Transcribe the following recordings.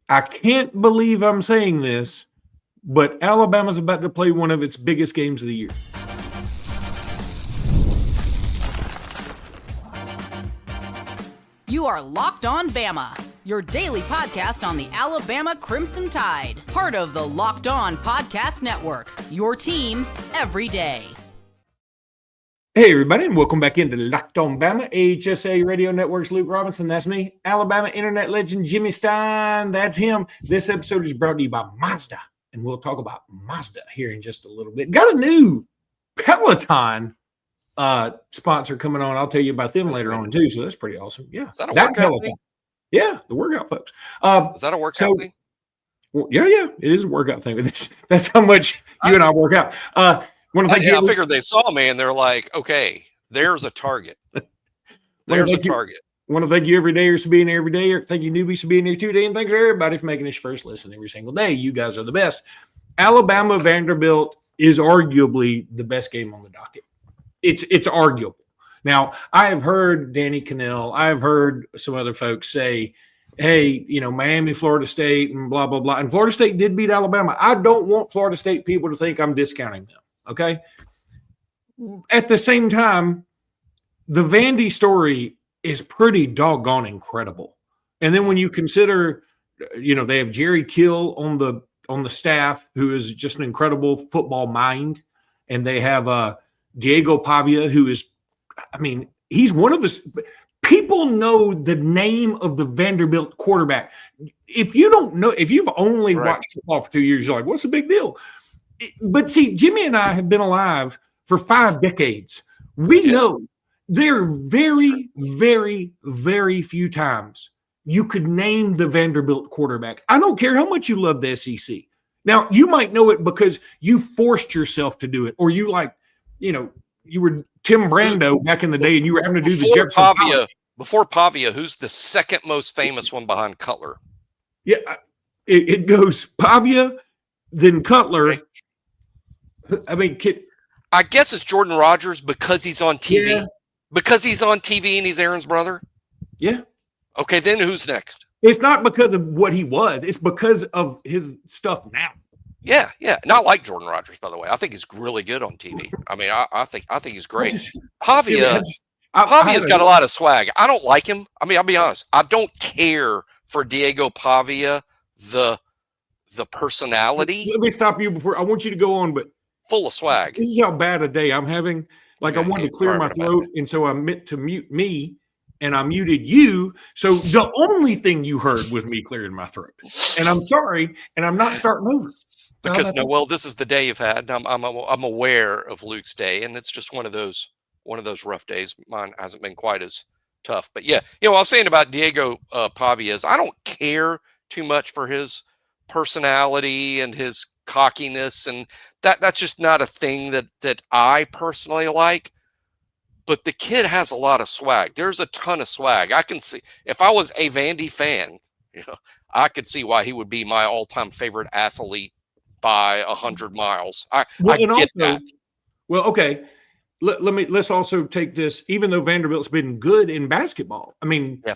I can't believe I'm saying this, but Alabama's about to play one of its biggest games of the year. You are Locked On Bama, your daily podcast on the Alabama Crimson Tide. Part of the Locked On Podcast Network, your team every day. Hey, everybody, and welcome back into Locked On Bama, AHSA Radio Network's Luke Robinson. That's me. Alabama internet legend Jimmy Stein. That's him. This episode is brought to you by Mazda, and we'll talk about Mazda here in just a little bit. Got a new Peloton sponsor coming on. I'll tell you about them later on too. So that's pretty awesome. Yeah. Is that a workout thing? Yeah, the workout folks. Is that a workout thing? Well, yeah, it is a workout thing. That's how much you and I work out. I figured they saw me and they're like, okay, there's a target. There's a target. Want to thank you every day for being here every day. Thank you newbies for being here today. And thanks to everybody for making this first listen every single day. You guys are the best. Alabama Vanderbilt is arguably the best game on the docket. It's arguable. Now, I have heard Danny Cannell, I've heard some other folks say, hey, Miami, Florida State, and blah, blah, blah. And Florida State did beat Alabama. I don't want Florida State people to think I'm discounting them, okay? At the same time, the Vandy story is pretty doggone incredible. And then when you consider, they have Jerry Kill on the staff, who is just an incredible football mind, and they have Diego Pavia, who is, he's one of the people know the name of the Vanderbilt quarterback. If you don't know, if you've only watched football for 2 years, you're like, what's the big deal? But see, Jimmy and I have been alive for 5 decades. We know there are very, very, very few times you could name the Vanderbilt quarterback. I don't care how much you love the SEC. Now, you might know it because you forced yourself to do it, or you you were Tim Brando back in the day and you were having to do the Jefferson. Before Pavia, who's the second most famous one behind Cutler? Yeah, it goes Pavia, then Cutler. I guess it's Jordan Rodgers because he's on TV. Yeah. Because he's on TV and he's Aaron's brother? Yeah. Okay, then who's next? It's not because of what he was. It's because of his stuff now. Yeah. Not like Jordan Rodgers, by the way. I think he's really good on TV. I think he's great. Pavia's got a lot of swag. I don't like him. I'll be honest. I don't care for Diego Pavia, the personality. Let me stop you before I want you to go on, but full of swag. This is how bad a day I'm having. I wanted to clear my throat, and so I meant to mute me, and I muted you. So the only thing you heard was me clearing my throat. And I'm sorry, and I'm not starting over. Because this is the day you've had. I'm aware of Luke's day, and it's just one of those rough days. Mine hasn't been quite as tough, but yeah, what I was saying about Diego Pavia is I don't care too much for his personality and his cockiness, and that's just not a thing that I personally like. But the kid has a lot of swag. There's a ton of swag. I can see if I was a Vandy fan, I could see why he would be my all-time favorite athlete by 100 miles. I get that. Well, okay. Let's also take this, even though Vanderbilt's been good in basketball.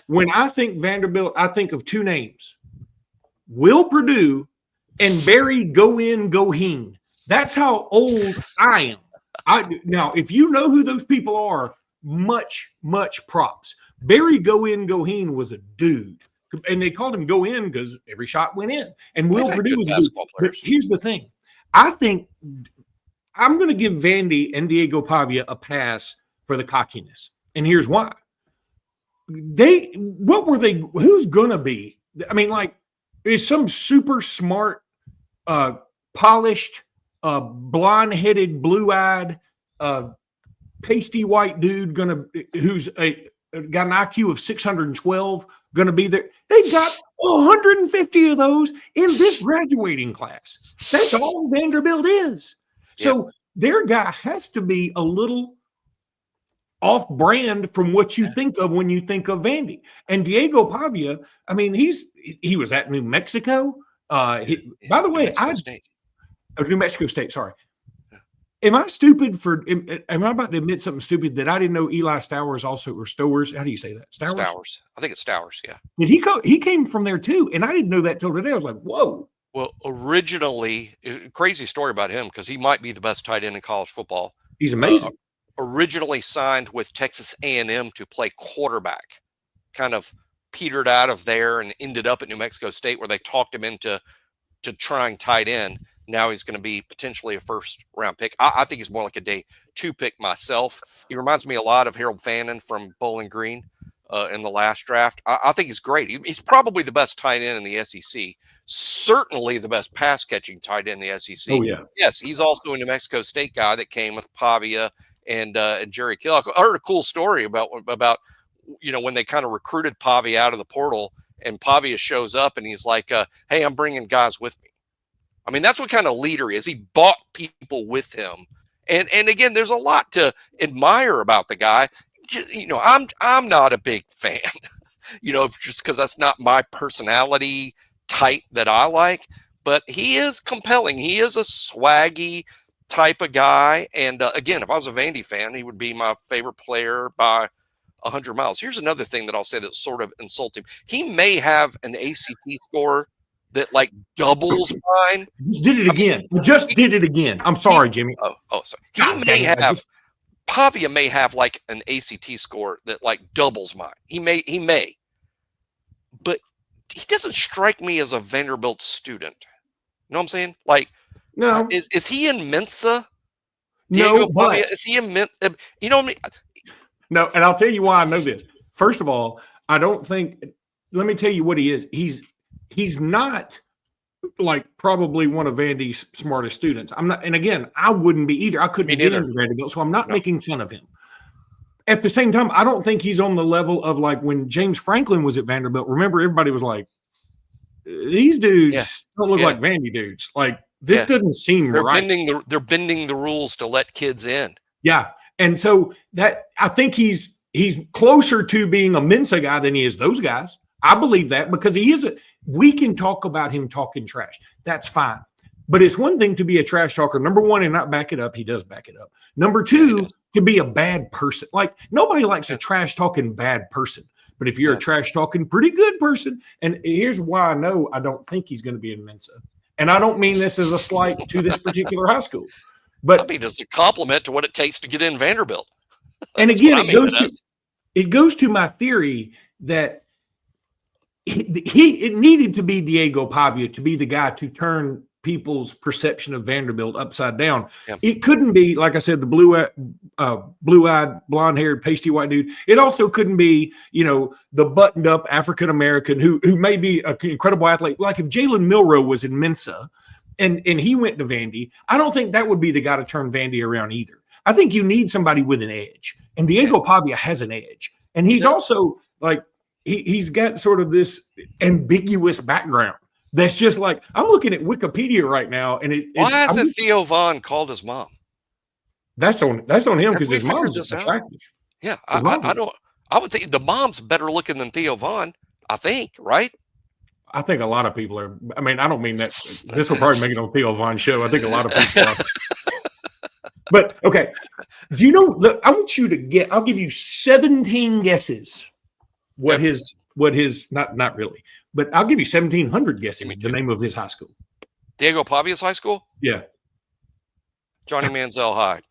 When I think Vanderbilt, I think of 2 names: Will Purdue and Barry Goheen. That's how old I am. Now, if you know who those people are, much props. Barry Goheen was a dude. And they called him Go In because every shot went in. And Will Purdue was a dude. But here's the thing. I think I'm going to give Vandy and Diego Pavia a pass for the cockiness. And here's why. Who's going to be? Is some super smart, polished, blonde-headed, blue-eyed, pasty white dude who's got an IQ of 612 going to be there? They got 150 of those in this graduating class. That's all Vanderbilt is. So their guy has to be a little off-brand from what you think of when you think of Vandy. And Diego Pavia, he was at New Mexico. By the way, New Mexico State, sorry. Am I stupid for? Am I about to admit something stupid that I didn't know? Eli Stowers also, or Stowers? How do you say that? Stowers. I think it's Stowers. Yeah. Did he came from there too, and I didn't know that till today. I was like, whoa. Well, originally, crazy story about him because he might be the best tight end in college football. He's amazing. Originally signed with Texas A&M to play quarterback, kind of petered out of there and ended up at New Mexico State where they talked him into trying tight end. Now he's going to be potentially a first-round pick. I think he's more like a day 2 pick myself. He reminds me a lot of Harold Fannin from Bowling Green in the last draft. I think he's great. He's probably the best tight end in the SEC. Certainly the best pass-catching tight end in the SEC. Oh, yeah. Yes, he's also a New Mexico State guy that came with Pavia and Jerry Killock. I heard a cool story about when they kind of recruited Pavia out of the portal, and Pavia shows up and he's like, hey, I'm bringing guys with me. I mean, that's what kind of leader he is. He bought people with him. And again, there's a lot to admire about the guy. Just, I'm not a big fan, just because that's not my personality type that I like. But he is compelling. He is a swaggy type of guy. And again, if I was a Vandy fan, he would be my favorite player by 100 miles. Here's another thing that I'll say that's sort of insulting. He may have an ACT score that like doubles mine. Just did it again. I'm sorry, Jimmy. Sorry. Pavia may have like an ACT score that like doubles mine. He may, but he doesn't strike me as a Vanderbilt student. You know what I'm saying? Like, no, is he in Mensa? No, Pavia, is he in Mensa? You know what I mean? No, and I'll tell you why I know this. First of all, I don't think. Let me tell you what he is. He's not like probably one of Vandy's smartest students. I'm not, and again, I wouldn't be either. I couldn't get into Vanderbilt, so I'm not making fun of him. At the same time, I don't think he's on the level of like when James Franklin was at Vanderbilt. Remember, everybody was like, "These dudes don't look like Vandy dudes." Like this doesn't seem right. They're bending the rules to let kids in. Yeah, and so that I think he's closer to being a Mensa guy than he is those guys. I believe that because he is we can talk about him talking trash. That's fine. But it's one thing to be a trash talker, number one, and not back it up. He does back it up. Number two, to be a bad person. Like nobody likes a trash talking bad person. But if you're a trash talking pretty good person, and here's why I know I don't think he's going to be in Mensa. And I don't mean this as a slight to this particular high school. But I mean, it's a compliment to what it takes to get in Vanderbilt. And again, it goes to my theory that it needed to be Diego Pavia to be the guy to turn people's perception of Vanderbilt upside down. Yeah. It couldn't be, like I said, the blue-eyed, blonde-haired, pasty white dude. It also couldn't be, the buttoned-up African-American who may be an incredible athlete. Like if Jalen Milroe was in Mensa and he went to Vandy, I don't think that would be the guy to turn Vandy around either. I think you need somebody with an edge. And Diego Pavia has an edge. And he's also like, he's got sort of this ambiguous background. That's just like, I'm looking at Wikipedia right now, and why hasn't Theo Vaughn called his mom? That's on him because his mom's attractive. Yeah, I would think the mom's better looking than Theo Vaughn. I think, right? I think a lot of people are. I mean, I don't mean that. This will probably make it on Theo Vaughn's show. I think a lot of people are. But okay, do you know? Look, I want you to get. I'll give you 17 guesses. What his not really, but I'll give you 1,700 guesses the name of his high school. Diego Pavia's high school? Yeah. Johnny Manziel High.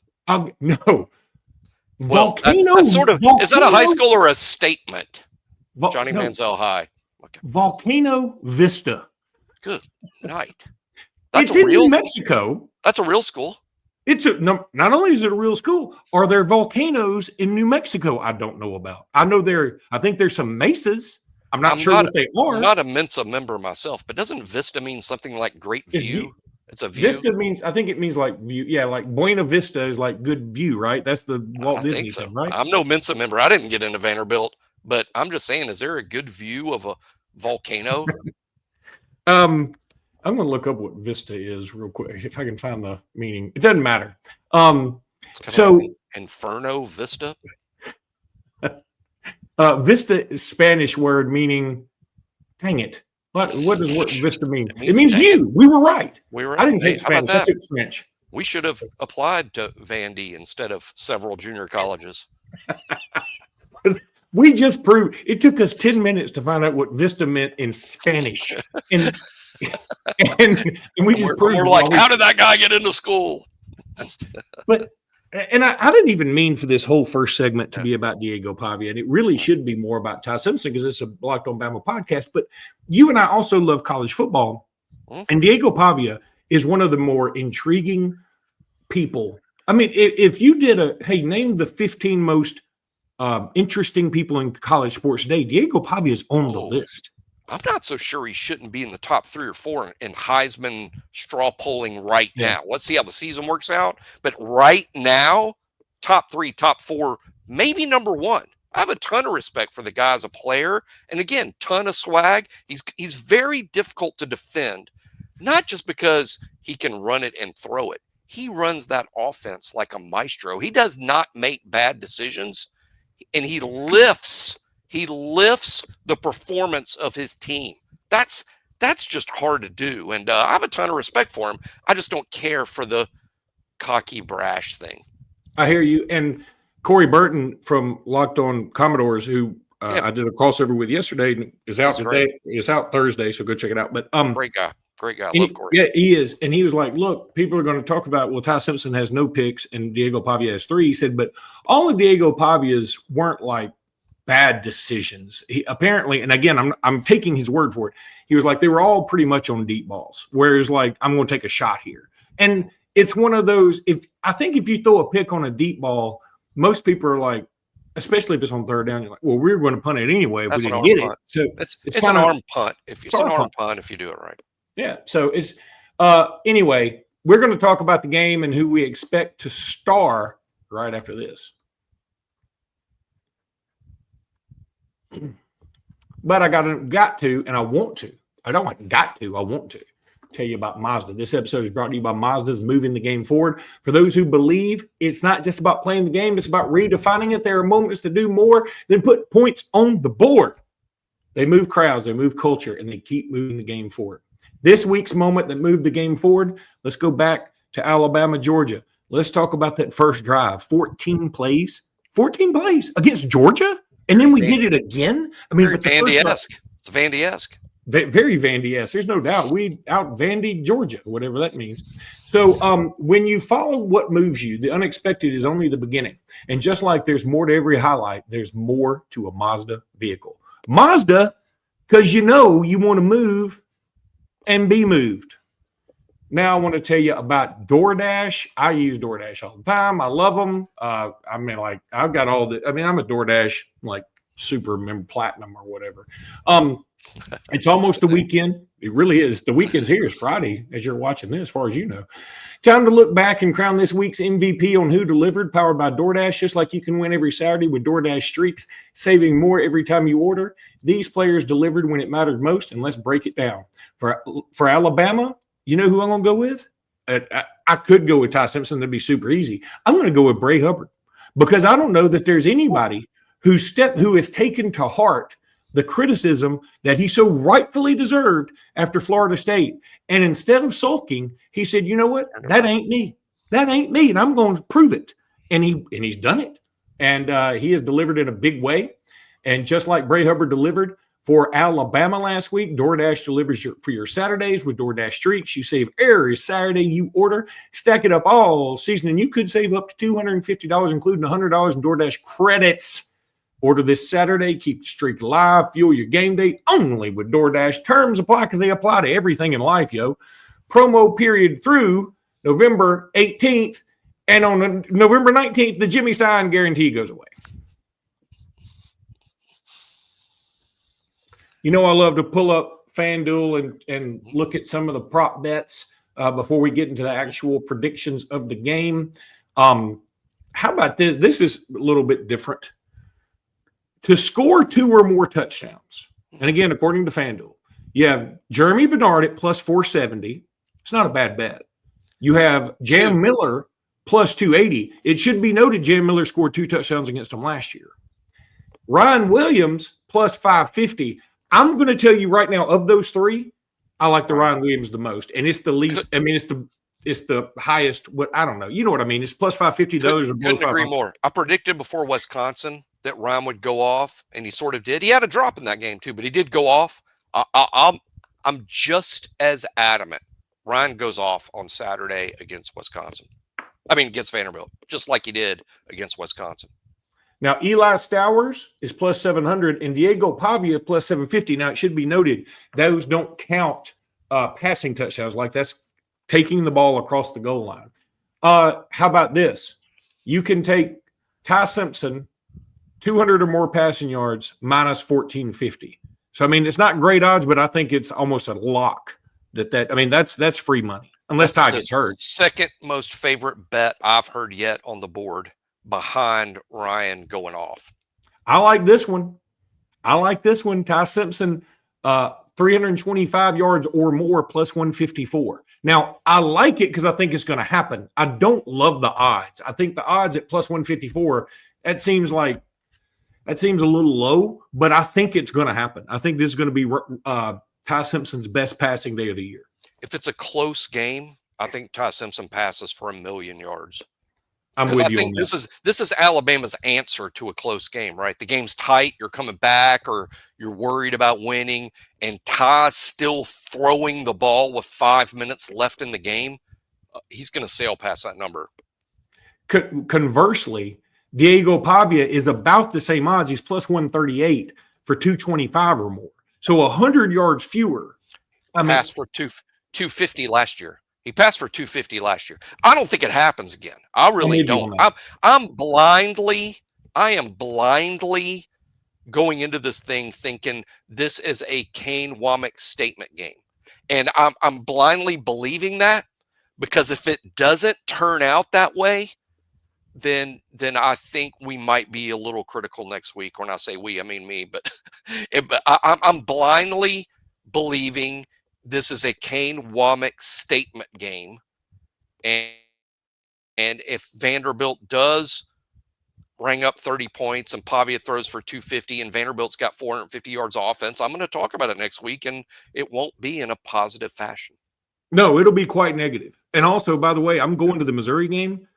No. Well, Volcano. That's sort of, is that a high school or a statement? Johnny Manziel High. Okay. Volcano Vista. Good night. It's in New Mexico. That's a real school. Not only is it a real school, are there volcanoes in New Mexico I don't know about? I think there's some mesas. I'm not sure what they are. I'm not a Mensa member myself, but doesn't Vista mean something like great view? It's a view. Vista means, I think it means like view. Yeah, like Buena Vista is like good view, right? That's the Walt Disney thing, right? I'm no Mensa member. I didn't get into Vanderbilt, but I'm just saying, is there a good view of a volcano? I'm going to look up what Vista is real quick if I can find the meaning. It doesn't matter. So like Inferno Vista. Vista is Spanish word meaning. Dang it! What does Vista mean? It means view. We were right. We were. I didn't take Spanish. I took French. We should have applied to Vandy instead of several junior colleges. We just proved it took us 10 minutes to find out what Vista meant in Spanish. And we just proved we're like, how did that guy get into school? But I didn't even mean for this whole first segment to be about Diego Pavia, and it really should be more about Ty Simpson because it's a Locked on Bama podcast. But you and I also love college football, and Diego Pavia is one of the more intriguing people. I mean, if you did name the 15 most interesting people in college sports today, Diego Pavia is on the list. I'm not so sure he shouldn't be in the top 3 or 4 in Heisman straw polling right now. Let's see how the season works out. But right now, top 3, top 4, maybe number 1. I have a ton of respect for the guy as a player. And again, ton of swag. He's very difficult to defend, not just because he can run it and throw it. He runs that offense like a maestro. He does not make bad decisions, and he lifts the performance of his team. That's just hard to do. And I have a ton of respect for him. I just don't care for the cocky, brash thing. I hear you. And Corey Burton from Locked On Commodores, who I did a crossover with yesterday, is out today. It's out Thursday, so go check it out. But great guy. Love Corey. Yeah, he is. And he was like, look, people are going to talk about, well, Ty Simpson has no picks and Diego Pavia has 3. He said, but all of Diego Pavia's weren't like bad decisions. He apparently, and again, I'm taking his word for it. He was like, they were all pretty much on deep balls, whereas like, I'm going to take a shot here. And it's one of those, if you throw a pick on a deep ball, most people are like, especially if it's on third down, you're like, well, we're going to punt it anyway if we didn't get it. So it's an arm punt. If it's an arm punt, if you do it right. Yeah. So it's anyway, we're going to talk about the game and who we expect to star right after this. But I got to, and I want to. I don't like got to. I want to tell you about Mazda. This episode is brought to you by Mazda's moving the game forward. For those who believe it's not just about playing the game, it's about redefining it. There are moments to do more than put points on the board. They move crowds, they move culture, and they keep moving the game forward. This week's moment that moved the game forward, let's go back to Alabama, Georgia. Let's talk about that first drive. 14 plays against Georgia? And then we did it again? I mean, Vandy-esque. It's Vandy-esque. Very Vandy-esque. There's no doubt. We out Vandy, Georgia, whatever that means. So when you follow what moves you, the unexpected is only the beginning. And just like there's more to every highlight, there's more to a Mazda vehicle. Mazda, because you want to move and be moved. Now I want to tell you about DoorDash. I use DoorDash all the time. I love them. I've got all the. I'm a DoorDash like super member, platinum or whatever. It's almost the weekend. It really is. The weekend's here. It's Friday as you're watching this, as far as you know. Time to look back and crown this week's MVP on Who Delivered, powered by DoorDash. Just like you can win every Saturday with DoorDash Streaks, saving more every time you order. These players delivered when it mattered most, and let's break it down. For Alabama, you know who I'm going to go with? I could go with Ty Simpson. That'd be super easy. I'm going to go with Bray Hubbard because I don't know that there's anybody who has taken to heart the criticism that he so rightfully deserved after Florida State. And instead of sulking, he said, you know what? That ain't me. That ain't me. And I'm going to prove it. And he's done it. And he has delivered in a big way. And just like Bray Hubbard delivered for Alabama last week, DoorDash delivers for your Saturdays with DoorDash Streaks. You save every Saturday you order. Stack it up all season, and you could save up to $250, including $100 in DoorDash credits. Order this Saturday. Keep the streak alive. Fuel your game day only with DoorDash. Terms apply because they apply to everything in life, yo. Promo period through November 18th. And on November 19th, the Jimmy Stein guarantee goes away. You know, I love to pull up FanDuel and look at some of the prop bets before we get into the actual predictions of the game. How about this? This is a little bit different. To score 2 or more touchdowns, and again, according to FanDuel, you have Jeremy Bernard at plus 470. It's not a bad bet. You have Jam Miller plus 280. It should be noted Jam Miller scored 2 touchdowns against them last year. Ryan Williams plus 550. I'm going to tell you right now, of those 3, I like the Ryan Williams the most. And it's the least, it's the highest. What I don't know. You know what I mean? It's plus 550. Those are below Couldn't agree 500. more. I predicted before Wisconsin that Ryan would go off, and he sort of did. He had a drop in that game too, but he did go off. I'm just as adamant. Ryan goes off on Saturday against Wisconsin. Against Vanderbilt, just like he did against Wisconsin. Now, Eli Stowers is plus 700 and Diego Pavia plus 750. Now, it should be noted, those don't count passing touchdowns. Like that's taking the ball across the goal line. How about this? You can take Ty Simpson, 200 or more passing yards, minus 1450. So, it's not great odds, but I think it's almost a lock that's free money. Unless Ty gets hurt. Second most favorite bet I've heard yet on the board behind Ryan going off. I like this one. Ty Simpson, 325 yards or more plus 154. Now, I like it because I think it's going to happen. I don't love the odds. I think the odds at plus 154, that seems a little low, but I think it's going to happen. I think this is going to be Ty Simpson's best passing day of the year. If it's a close game, I think Ty Simpson passes for 1,000,000 yards. I'm with you on that. This is Alabama's answer to a close game, right? The game's tight, you're coming back, or you're worried about winning, and Ty's still throwing the ball with 5 minutes left in the game. He's going to sail past that number. Conversely, Diego Pavia is about the same odds. He's plus 138 for 225 or more. So 100 yards fewer. Passed for 250 last year. He passed for 250 last year. I don't think it happens again. I really don't. I am blindly going into this thing thinking this is a Kane Womack statement game. And I'm blindly believing that, because if it doesn't turn out that way, then I think we might be a little critical next week. When I say we, I mean me, but I'm blindly believing this is a Kane Womack statement game. And if Vanderbilt does ring up 30 points and Pavia throws for 250 and Vanderbilt's got 450 yards offense, I'm going to talk about it next week, and it won't be in a positive fashion. No, it'll be quite negative. And also, by the way, I'm going to the Missouri game.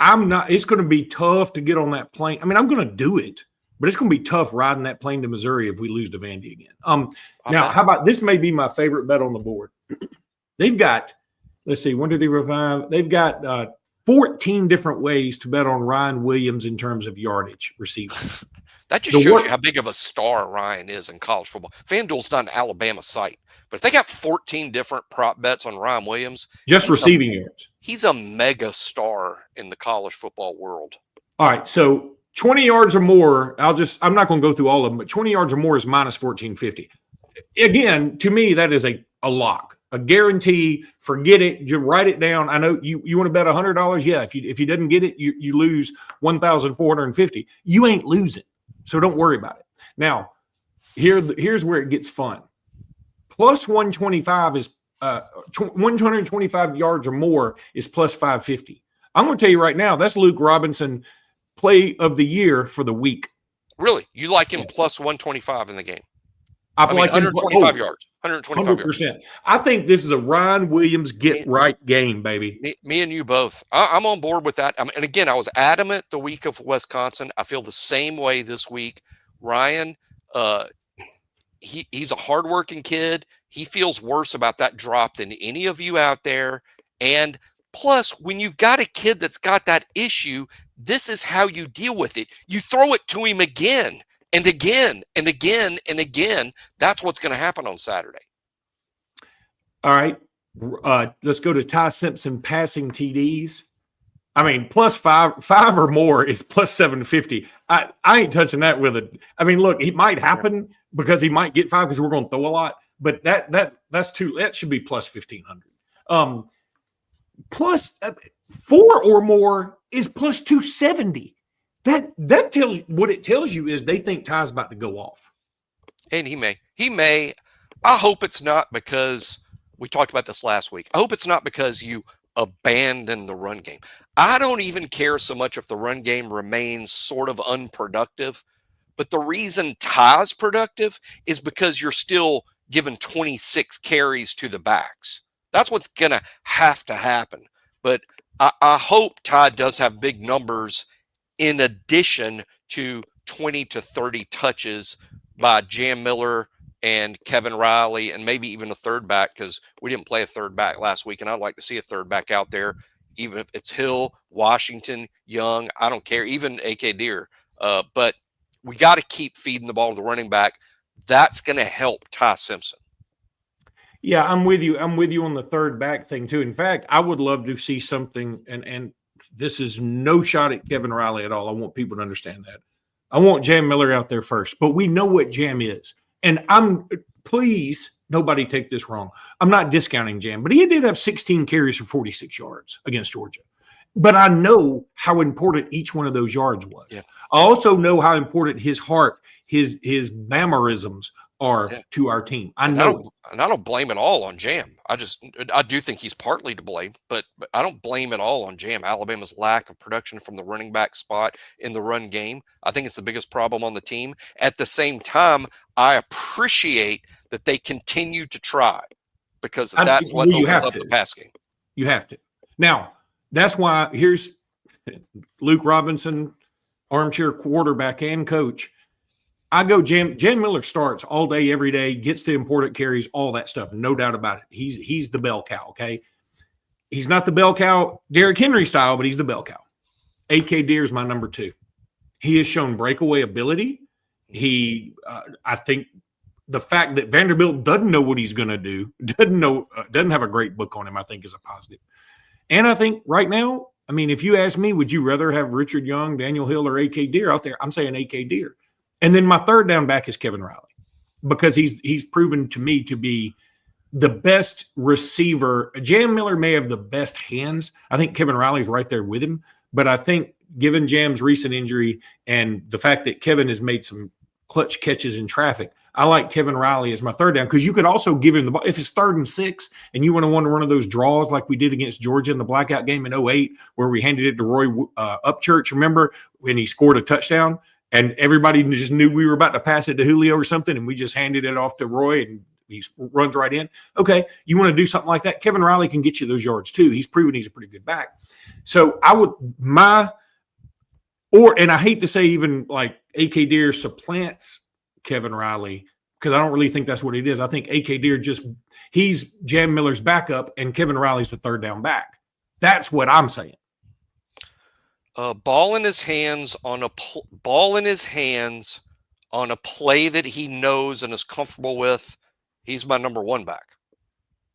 It's going to be tough to get on that plane. I'm going to do it, but it's going to be tough riding that plane to Missouri if we lose to Vandy again. Now, how about this? May be my favorite bet on the board. They've got, let's see, 1, 2, 3, 4, 5. They've got 14 different ways to bet on Ryan Williams in terms of yardage receiving. That just shows you how big of a star Ryan is in college football. FanDuel's not an Alabama site, but if they got 14 different prop bets on Ryan Williams, just receiving yards, he's a mega star in the college football world. All right, so 20 yards or more, I'm not going to go through all of them, but 20 yards or more is minus 1450. Again, to me, that is a lock, a guarantee. Forget it. You write it down. I know you want to bet $100. Yeah, if you didn't get it, you lose 1,450. You ain't losing, so don't worry about it. Now, here's where it gets fun. Plus 125 is 125 yards or more is plus 550. I'm going to tell you right now, that's Luke Robinson play of the year for the week. Really? You like him plus 125 in the game? I like 125 yards. 125 100%. yards. I think this is a Ryan Williams get-right game, baby. Me and you both. I'm on board with that. And again, I was adamant the week of Wisconsin. I feel the same way this week. Ryan, he's a hardworking kid. He feels worse about that drop than any of you out there. And plus, when you've got a kid that's got that issue, this is how you deal with it. You throw it to him again and again and again and again. That's what's going to happen on Saturday. All right. Let's go to Ty Simpson passing TDs. Plus five or more is plus 750. I ain't touching that with it. Look, it might happen because he might get 5 because we're going to throw a lot, but that should be plus 1,500. Plus 4 or more is plus 270. That tells you what it tells you is they think Ty's about to go off. And he may. I hope it's not because we talked about this last week. I hope it's not because you abandon the run game. I don't even care so much if the run game remains sort of unproductive, but the reason Ty's productive is because you're still giving 26 carries to the backs. That's what's going to have to happen. But I hope Ty does have big numbers in addition to 20 to 30 touches by Jam Miller and Kevin Riley, and maybe even a third back, because we didn't play a third back last week, and I'd like to see a third back out there, even if it's Hill, Washington, Young, I don't care, even A.K. Deer. But we got to keep feeding the ball to the running back. That's going to help Ty Simpson. Yeah, I'm with you. I'm with you on the third back thing too. In fact, I would love to see something, and this is no shot at Kevin Riley at all. I want people to understand that. I want Jam Miller out there first, but we know what Jam is. And please, nobody take this wrong. I'm not discounting Jam, but he did have 16 carries for 46 yards against Georgia. But I know how important each one of those yards was. Yeah. I also know how important his heart, his Bamarisms are to our team. I know. And I don't blame it all on Jam. I do think he's partly to blame, but I don't blame it all on Jam. Alabama's lack of production from the running back spot in the run game, I think it's the biggest problem on the team. At the same time, I appreciate that they continue to try, because that's what opens up the pass game. You have to. Now, that's why here's Luke Robinson, armchair quarterback and coach. I go Jam Miller starts all day, every day, gets the important carries, all that stuff. No doubt about it. He's the bell cow, okay? He's not the bell cow Derrick Henry style, but he's the bell cow. A.K. Deer is my number 2. He has shown breakaway ability. I think the fact that Vanderbilt doesn't know what he's going to do, doesn't have a great book on him, I think is a positive. And I think right now, I mean, if you ask me, would you rather have Richard Young, Daniel Hill, or A.K. Deer out there? I'm saying A.K. Deer. And then my third down back is Kevin Riley, because he's proven to me to be the best receiver. Jam Miller may have the best hands. I think Kevin Riley's right there with him. But I think given Jam's recent injury and the fact that Kevin has made some clutch catches in traffic, I like Kevin Riley as my third down, because you could also give him the ball. If it's 3rd and 6 and you want to run one of those draws like we did against Georgia in the blackout game in 2008, where we handed it to Roy Upchurch, remember, when he scored a touchdown? And everybody just knew we were about to pass it to Julio or something, and we just handed it off to Roy, and he runs right in. Okay, you want to do something like that? Kevin Riley can get you those yards too. He's proven he's a pretty good back. So I would and I hate to say even like A.K. Deer supplants Kevin Riley, because I don't really think that's what it is. I think A.K. Deer he's Jam Miller's backup, and Kevin Riley's the third down back. That's what I'm saying. Ball in his hands on a play that he knows and is comfortable with. He's my number 1 back.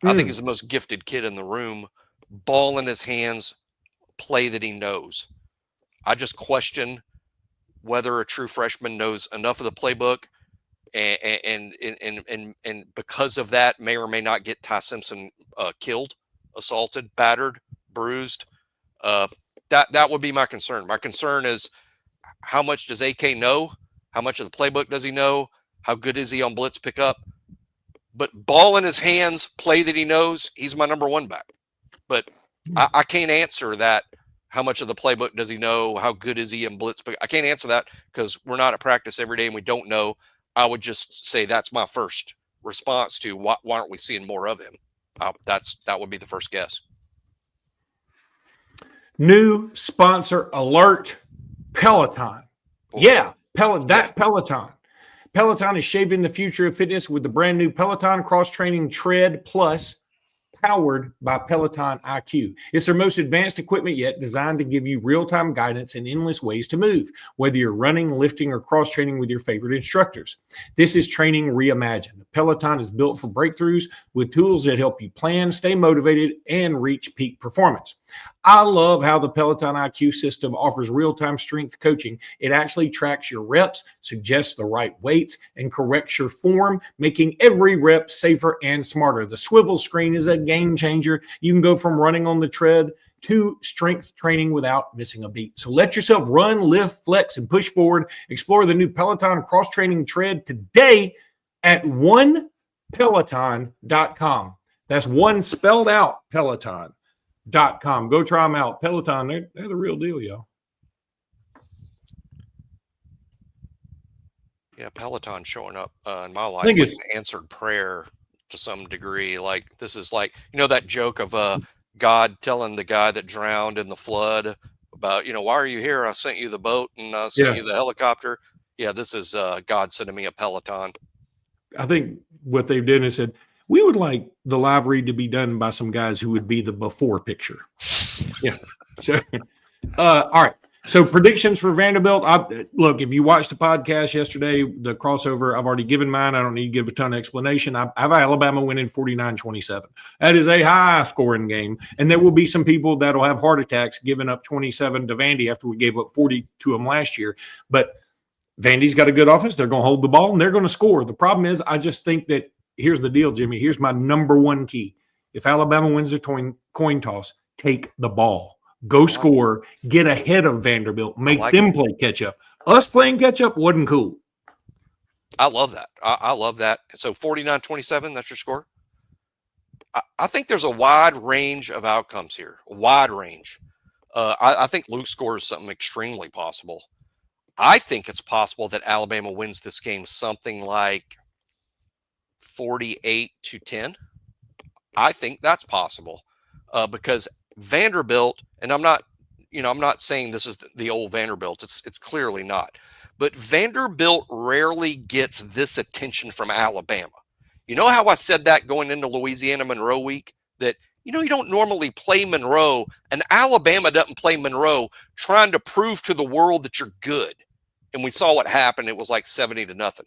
I think he's the most gifted kid in the room. Ball in his hands, play that he knows. I just question whether a true freshman knows enough of the playbook, and because of that, may or may not get Ty Simpson killed, assaulted, battered, bruised. That would be my concern. My concern is, how much does AK know? How much of the playbook does he know? How good is he on blitz pickup? But ball in his hands, play that he knows, he's my number 1 back. But I can't answer that. How much of the playbook does he know? How good is he in blitz pickup? I can't answer that, because we're not at practice every day and we don't know. I would just say that's my first response to why aren't we seeing more of him? That would be the first guess. New sponsor alert, Peloton. Yeah, Peloton. Peloton is shaping the future of fitness with the brand new Peloton Cross-Training Tread Plus, powered by Peloton IQ. It's their most advanced equipment yet, designed to give you real-time guidance and endless ways to move, whether you're running, lifting, or cross-training with your favorite instructors. This is training reimagined. Peloton is built for breakthroughs with tools that help you plan, stay motivated, and reach peak performance. I love how the Peloton IQ system offers real-time strength coaching. It actually tracks your reps, suggests the right weights, and corrects your form, making every rep safer and smarter. The swivel screen is a game changer. You can go from running on the tread to strength training without missing a beat. So let yourself run, lift, flex, and push forward. Explore the new Peloton cross-training tread today at onepeloton.com. That's one spelled out, Peloton.com. Go try them out. Peloton, they're the real deal, y'all. Yeah, Peloton showing up in my life like an answered prayer to some degree. Like this is like, that joke of God telling the guy that drowned in the flood about, why are you here? I sent you the boat and I sent you the helicopter. Yeah, this is God sending me a Peloton. I think what they've done is said, we would like the live read to be done by some guys who would be the before picture. Yeah. So, all right. So predictions for Vanderbilt. Look, if you watched the podcast yesterday, the crossover, I've already given mine. I don't need to give a ton of explanation. I have Alabama winning 49-27. That is a high-scoring game, and there will be some people that will have heart attacks giving up 27 to Vandy after we gave up 40 to them last year. But Vandy's got a good offense. They're going to hold the ball, and they're going to score. The problem is I just think that here's the deal, Jimmy. Here's my number one key. If Alabama wins the coin toss, take the ball. Go score, get ahead of Vanderbilt, make them play catch up. Us playing catch up wasn't cool. I love that. I love that. So 49-27, that's your score? I think there's a wide range of outcomes here, a wide range. I think Luke scores something extremely possible. I think it's possible that Alabama wins this game something like 48-10. I think that's possible because Vanderbilt, and I'm not saying this is the old Vanderbilt. It's clearly not. But Vanderbilt rarely gets this attention from Alabama. You know how I said that going into Louisiana Monroe week? That, you don't normally play Monroe, and Alabama doesn't play Monroe trying to prove to the world that you're good. And we saw what happened. It was like 70-0.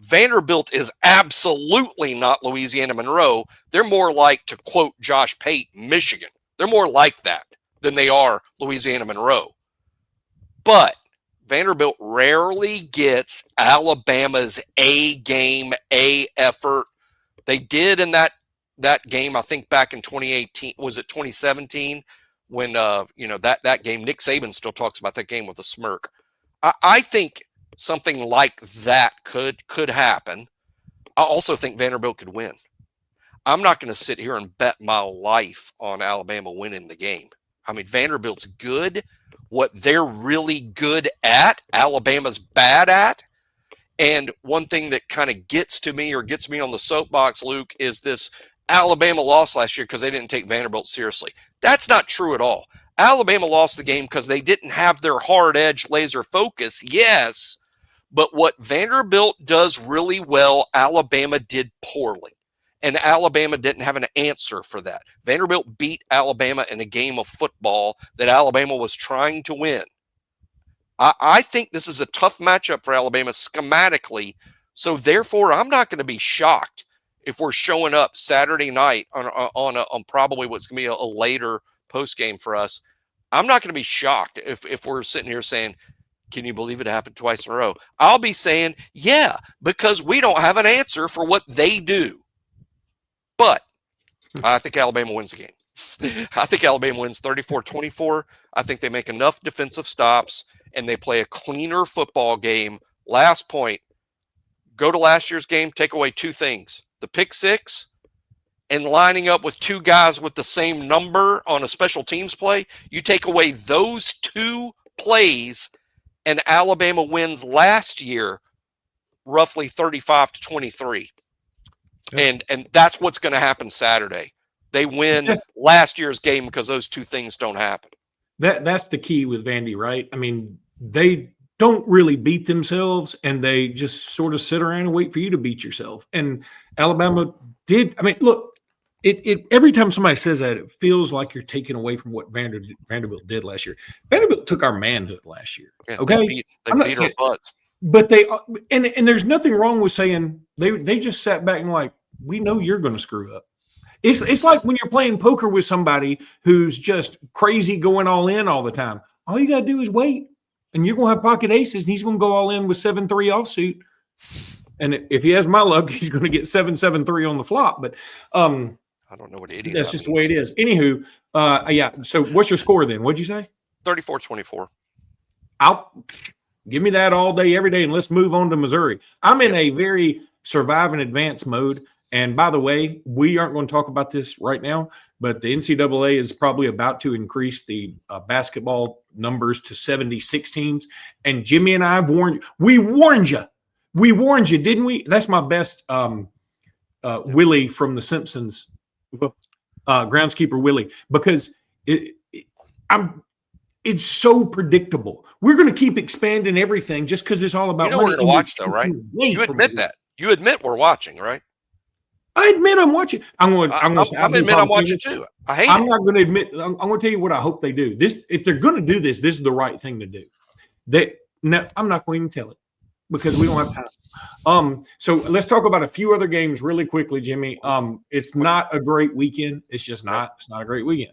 Vanderbilt is absolutely not Louisiana Monroe. They're more like, to quote Josh Pate, Michigan. They're more like that than they are Louisiana Monroe. But Vanderbilt rarely gets Alabama's A game, A effort. They did in that game, I think back in 2018, was it 2017? When, that game, Nick Saban still talks about that game with a smirk. I think something like that could happen. I also think Vanderbilt could win. I'm not going to sit here and bet my life on Alabama winning the game. I mean, Vanderbilt's good. What they're really good at, Alabama's bad at. And one thing that kind of gets me on the soapbox, Luke, is this Alabama lost last year because they didn't take Vanderbilt seriously. That's not true at all. Alabama lost the game because they didn't have their hard edge laser focus, yes. But what Vanderbilt does really well, Alabama did poorly. And Alabama didn't have an answer for that. Vanderbilt beat Alabama in a game of football that Alabama was trying to win. I think this is a tough matchup for Alabama schematically. So therefore, I'm not going to be shocked if we're showing up Saturday night on probably what's going to be a later post game for us. I'm not going to be shocked if we're sitting here saying, can you believe it happened twice in a row? I'll be saying, yeah, because we don't have an answer for what they do. But I think Alabama wins the game. I think Alabama wins 34-24. I think they make enough defensive stops and they play a cleaner football game. Last point, go to last year's game, take away two things. The pick six and lining up with two guys with the same number on a special teams play. You take away those two plays and Alabama wins last year roughly 35-23. And that's what's going to happen Saturday. They win last year's game because those two things don't happen. That's the key with Vandy, right? I mean, they don't really beat themselves, and they just sort of sit around and wait for you to beat yourself. And Alabama did. I mean, look, it every time somebody says that, it feels like you're taking away from what Vanderbilt did last year. Vanderbilt took our manhood last year. Yeah, okay, they beat our butts. But they and there's nothing wrong with saying they just sat back and like, we know you're going to screw up. It's like when you're playing poker with somebody who's just crazy going all in all the time. All you got to do is wait, and you're going to have pocket aces, and he's going to go all in with 7-3 offsuit. And if he has my luck, he's going to get 7-7-3 on the flop. But I don't know what idiot. That's just the way it is. Anywho, yeah. So what's your score then? What'd you say? 34-24. Give me that all day, every day, and let's move on to Missouri. I'm in a very survive and advance mode. And by the way, we aren't going to talk about this right now, but the NCAA is probably about to increase the basketball numbers to 76 teams. And Jimmy and I have warned you. We warned you. We warned you, didn't we? That's my best Willie from The Simpsons, groundskeeper Willie, because it's so predictable. We're going to keep expanding everything just because it's all about money. We're going to watch, though, right? You admit that. You admit we're watching, right? I admit I'm watching. I'm watching too. I'm not going to admit. I'm going to tell you what I hope they do. If they're going to do this is the right thing to do. I'm not going to tell it because we don't have time. So let's talk about a few other games really quickly, Jimmy. It's not a great weekend. It's just not. It's not a great weekend.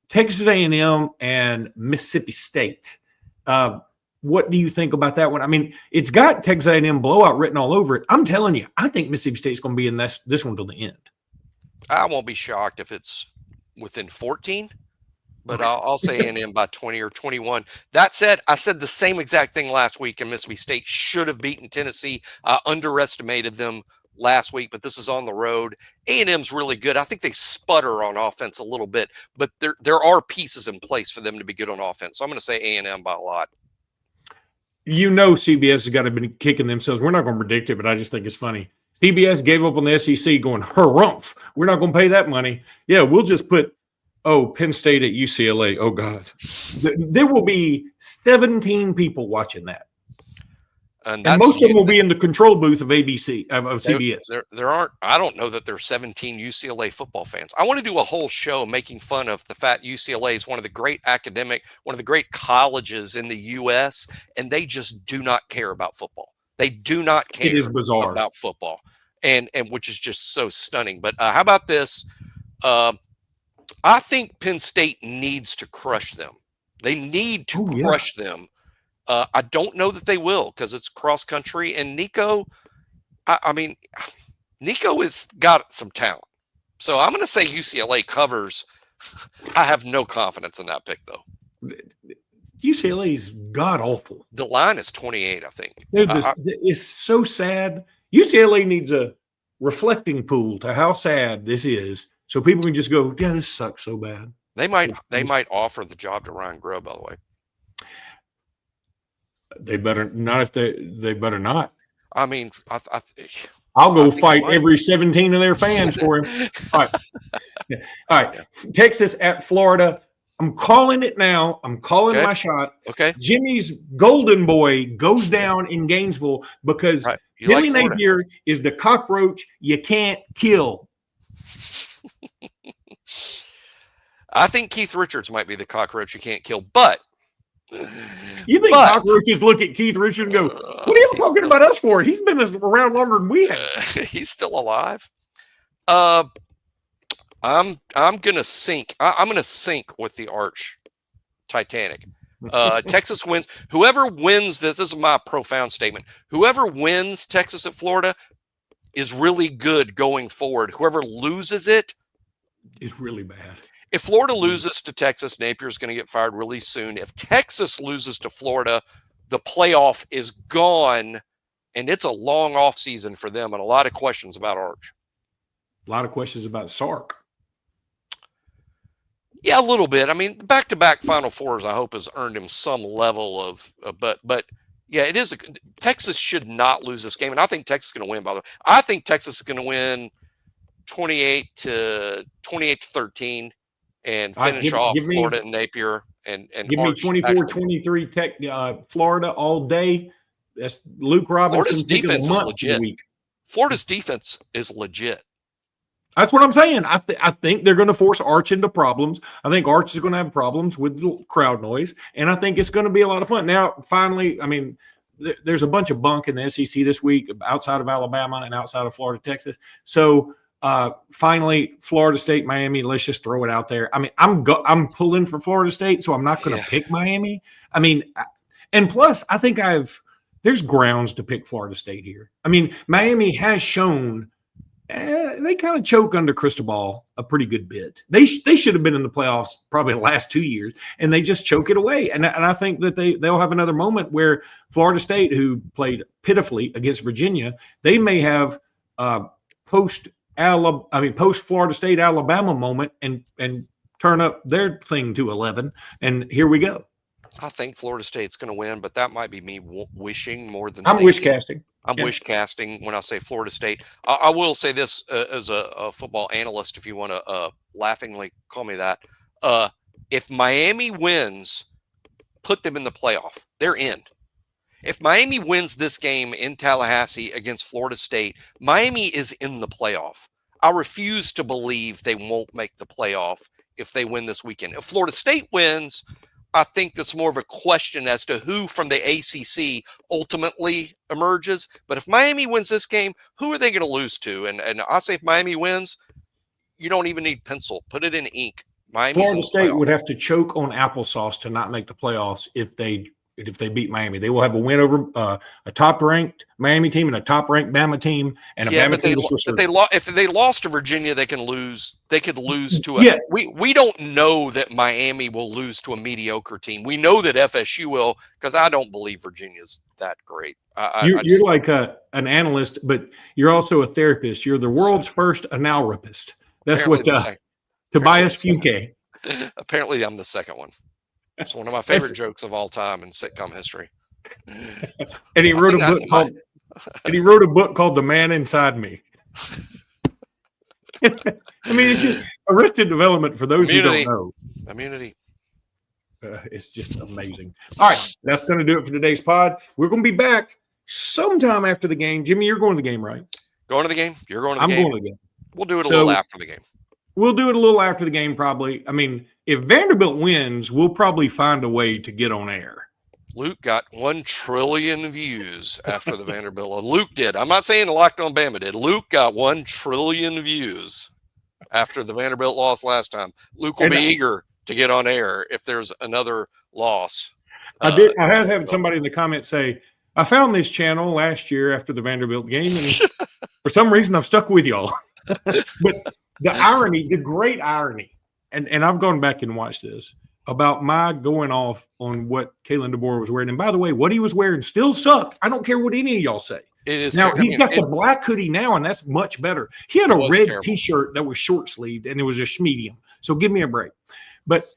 Texas A&M and Mississippi State. What do you think about that one? I mean, it's got Texas A&M blowout written all over it. I'm telling you, I think Mississippi State's going to be in this one till the end. I won't be shocked if it's within 14, but I'll say A&M by 20 or 21. That said, I said the same exact thing last week, and Mississippi State should have beaten Tennessee. I underestimated them last week, but this is on the road. A&M's really good. I think they sputter on offense a little bit, but there are pieces in place for them to be good on offense. So I'm going to say A&M by a lot. CBS has got to be kicking themselves. We're not going to predict it, but I just think it's funny. CBS gave up on the SEC going, harumph. We're not going to pay that money. Yeah, we'll just put, Penn State at UCLA. Oh, God. There will be 17 people watching that. And most of them will be in the control booth of CBS. I don't know that there's 17 UCLA football fans. I want to do a whole show making fun of the fact UCLA is one of the great one of the great colleges in the U.S., and they just do not care about football. They do not care about football, and which is just so stunning. But how about this? I think Penn State needs to crush them. They need to crush them. I don't know that they will because it's cross country, and Nico, Nico has got some talent. So I'm going to say UCLA covers. I have no confidence in that pick, though. UCLA is god awful. The line is 28, I think. It's so sad. UCLA needs a reflecting pool to how sad this is, so people can just go, "Yeah, this sucks so bad." They might offer the job to Ryan Grubb, by the way. They better not. If they better not. I mean, I'll go fight every 17 of their fans for him. All right. Texas at Florida. I'm calling it now. I'm calling my shot. Okay. Jimmy's golden boy goes down in Gainesville because Billy Napier is the cockroach you can't kill. I think Keith Richards might be the cockroach you can't kill, but you think cockroaches look at Keith Richards and go, "What are you talking about us for? He's been around longer than we have." He's still alive. I'm gonna sink. I'm gonna sink with the Arch Titanic. Texas wins. Whoever wins this is my profound statement. Whoever wins Texas at Florida is really good going forward. Whoever loses it is really bad. If Florida loses to Texas, Napier's going to get fired really soon. If Texas loses to Florida, the playoff is gone, and it's a long offseason for them and a lot of questions about Arch. A lot of questions about Sark. Yeah, a little bit. I mean, back-to-back Final Fours, I hope, has earned him some level of but yeah, it is. Texas should not lose this game, and I think Texas is going to win, by the way. I think Texas is going to win 28-13. And finish off Florida and Napier and give me 24-23 Tech Florida all day. That's Luke Robinson. Florida's defense is legit. Florida's defense is legit. That's what I'm saying. I think they're going to force Arch into problems. I think Arch is going to have problems with the crowd noise, and I think it's going to be a lot of fun. Now, finally, I mean, there's a bunch of bunk in the SEC this week outside of Alabama and outside of Florida, Texas. So. Finally, Florida State, Miami. Let's just throw it out there. I mean, I'm pulling for Florida State, so I'm not going to pick Miami. I mean, and plus, I think there's grounds to pick Florida State here. I mean, Miami has shown they kind of choke under Cristobal a pretty good bit. They should have been in the playoffs probably the last 2 years, and they just choke it away. And I think that they'll have another moment where Florida State, who played pitifully against Virginia, they may have post Florida State Alabama moment and turn up their thing to 11, and here we go. I think Florida State's going to win, but that might be me wishing more than I'm wish casting. I'm wish casting when I say Florida State. I will say this as a football analyst, if you want to laughingly call me that. If Miami wins, put them in the playoff. They're in. If Miami wins this game in Tallahassee against Florida State, Miami is in the playoff. I refuse to believe they won't make the playoff if they win this weekend. If Florida State wins, I think that's more of a question as to who from the ACC ultimately emerges. But if Miami wins this game, who are they going to lose to? And I say if Miami wins, you don't even need pencil. Put it in ink. Florida State would have to choke on applesauce to not make the playoffs if they beat Miami. They will have a win over a top-ranked Miami team and a top-ranked Bama team and a Bama team. If they lost to Virginia, they can lose. They could lose to a. We don't know that Miami will lose to a mediocre team. We know that FSU will, because I don't believe Virginia's that great. You're like an analyst, but you're also a therapist. You're the world's first analrapist. That's what Tobias Fuke. Apparently, I'm the second one. It's one of my favorite jokes of all time in sitcom history. And he wrote a book called The Man Inside Me. I mean, it's just Arrested Development for those who don't know. Immunity. It's just amazing. All right, that's going to do it for today's pod. We're going to be back sometime after the game. Jimmy, you're going to the game, right? Going to the game? You're going to the game? I'm going to the game. We'll do it a little after the game. We'll do it a little after the game, probably. I mean, if Vanderbilt wins, we'll probably find a way to get on air. Luke got 1 trillion views after the Vanderbilt. Luke did. I'm not saying the Locked On Bama did. Luke got 1 trillion views after the Vanderbilt loss last time. Luke will be eager to get on air if there's another loss. I had somebody in the comments say, I found this channel last year after the Vanderbilt game, and for some reason I've stuck with y'all. But the irony, the great irony, and I've gone back and watched this, about my going off on what Kalen DeBoer was wearing. And by the way, what he was wearing still sucked. I don't care what any of y'all say. It is now, he's got the black hoodie now, and that's much better. He had a red T-shirt that was short-sleeved, and it was just medium. So give me a break. But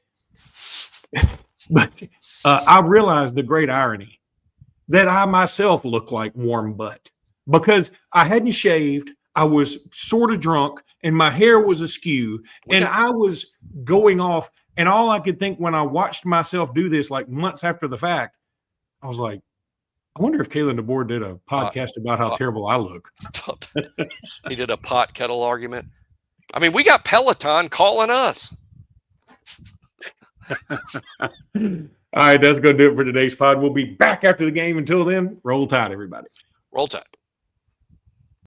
I realized the great irony that I myself look like warm butt because I hadn't shaved. I was sort of drunk, and my hair was askew, and I was going off. And all I could think when I watched myself do this, like months after the fact, I was like, I wonder if Kalen DeBoer did a podcast about how terrible I look. He did a pot kettle argument. I mean, we got Peloton calling us. All right, that's going to do it for today's pod. We'll be back after the game. Until then, roll tide, everybody. Roll tide.